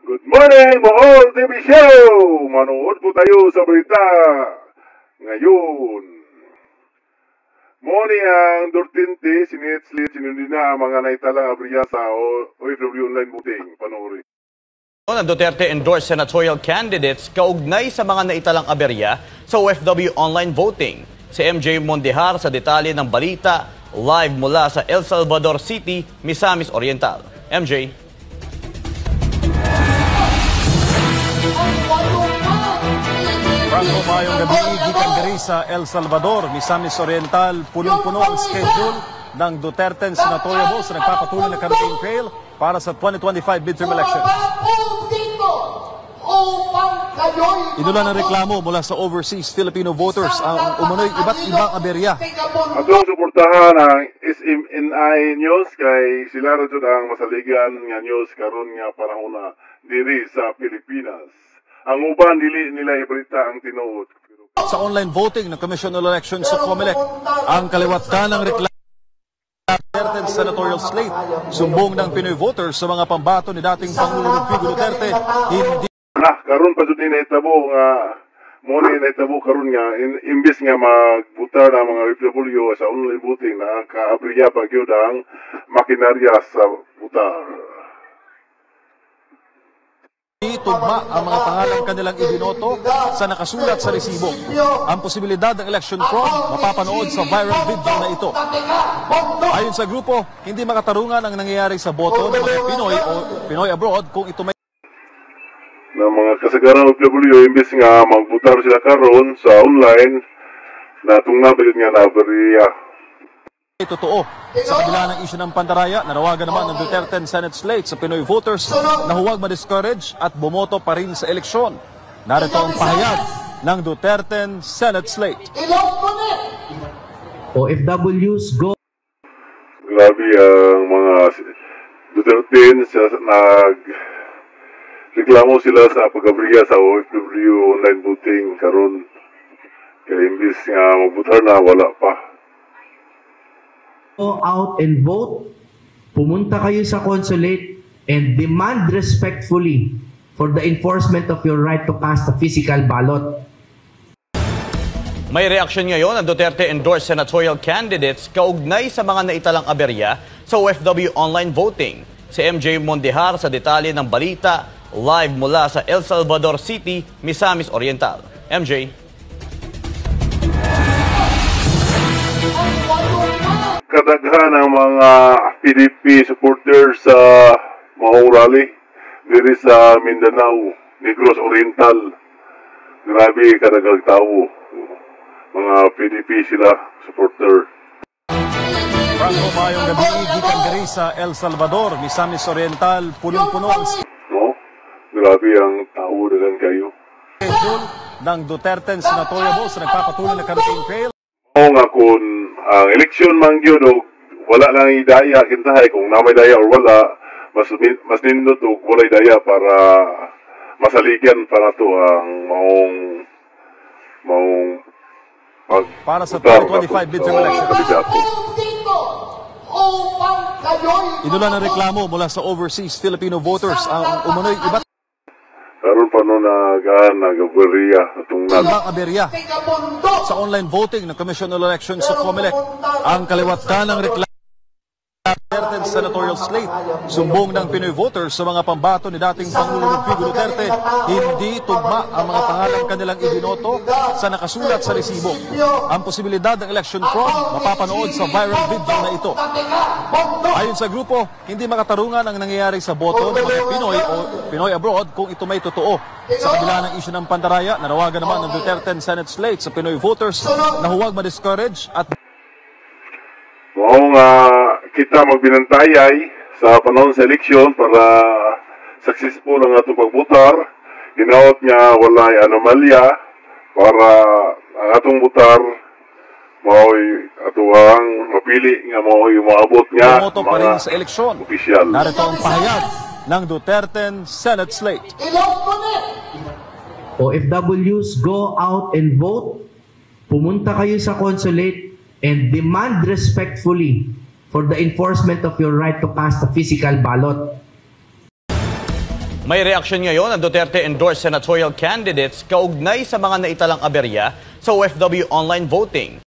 Good morning, Bohol TV Show! Manood po tayo sa balita ngayon. Moni ang Dortinte, sinitslit, sinundi na ang mga naitalang abriya sa OFW online voting. Panoorin. Ang Duterte endorsed senatorial candidates kaugnay sa mga naitalang aberya sa OFW online voting. Si MJ Mondihar sa detalye ng balita, live mula sa El Salvador City, Misamis Oriental. MJ. Franco, mayong gabi, gikan diri sa El Salvador, Misamis Oriental, punong-puno ang schedule ng Duterte senatorial votes na nagpapatuloy na campaign trail para sa 2025 midterm elections. Inula ng reklamo mula sa overseas Filipino voters ang umano'y iba't ibang aberya. Atong suportahan ang SMNI News kay sila rin ang masaligan nga news karon nga panahon na diri sa Pilipinas. Ang uban dili nila ibalita ang tinuod. Sa online voting ng Commission on Elections sa COMELEC, ang kaliwatan ng reklamo Duterte senatorial slate, sumbong ng Pinoy voters sa mga pambato ni dating Pangulong Rodrigo Duterte, hindi karon pa jud ni itabo nga mo ni itabo karon nga imbis nga magbutar ang mga OFW sa online voting na kaabriya pa gyud ang makinarya sa butar. Tugma ang mga pangalang kanilang ibinoto sa nakasulat sa resibo. Ang posibilidad ng election fraud mapapanood sa viral video na ito. Ayon sa grupo, hindi makatarungan ang nangyayari sa boto ng mga Pinoy o Pinoy abroad kung ito may na mga kasagaran OFW imbis nga magbutar sila karon sa online na tungnabig nga na bariya. Totoo. Sa kabila ng isyu ng pandaraya, nanawagan naman ng Duterte Senate slate sa Pinoy voters na huwag ma-discourage at bumoto pa rin sa eleksyon. Narito ang pahayag ng Duterte Senate slate. OFWs go. Grabe ang mga Duterte reklamo sila sa pag-abriya sa OFW online voting karon kaya imbis nga magbutar na wala pa. Go out and vote. Pumunta kayo sa consulate and demand respectfully for the enforcement of your right to cast a physical ballot. May reaksyon ngayon ang Duterte endorsed senatorial candidates kaugnay sa mga naitalang aberya sa OFW online voting. Si MJ Mondihar sa detalye ng balita, live mula sa El Salvador City, Misamis Oriental. MJ. Kadaghan ang mga PDP supporters sa Mahong Rally diri sa Mindanao, Negros Oriental. Grabe kadaghang tao. Mga PDP sila supporter. Franco, mayong gabi, gikan diri sa El Salvador, Misamis Oriental, punong-puno ang grabe ang tao dagan kayo. schedule ng Duterte senatorial votes na nagpapatuloy na campaign trail. Oo nga kung ang eleksyon man yun o wala lang idaya kintahay kung namay daya or wala mas nindot o walay daya para masaligan para to ang maong para sa 2025 midterm election. Inula ng reklamo mula sa overseas Filipino voters ang umano'y iba't karon pa no nagaberya atong ibang aberya sa online voting ng Commission on Elections sa COMELEC. Ang kaliwatan ng reklamo Duterte senatorial slate, sumbong ng Pinoy voters sa mga pambato ni dating Pangulong Rodrigo Duterte, hindi tugma ang mga pangalang kanilang ibinoto sa nakasulat sa resibo. Ang posibilidad ng election fraud mapapanood sa viral video na ito. Ayon sa grupo, hindi makatarungan ang nangyayari sa boto ng mga Pinoy o Pinoy abroad kung ito may totoo. Sa kabila ng isyu ng pandaraya, nanawagan naman ng Duterte Senate slate sa Pinoy voters na huwag ma-discourage at kita magbinantayay sa panahon sa eleksyon para successful ang atong pagbutar. Hinaot nga walay anomalya para ang atong butar mao'y atuang mapili nga mao'y maabot nga bumoto pa rin sa eleksyon. Opisyal. Narito ang pahayag ng Duterte Senate slate. OFWs go out and vote. Pumunta kayo sa consulate and demand respectfully for the enforcement of your right to cast a physical ballot. May reaksyon ngayon ang Duterte-endorsed senatorial candidates kaugnay sa mga naitalang aberya sa OFW online voting.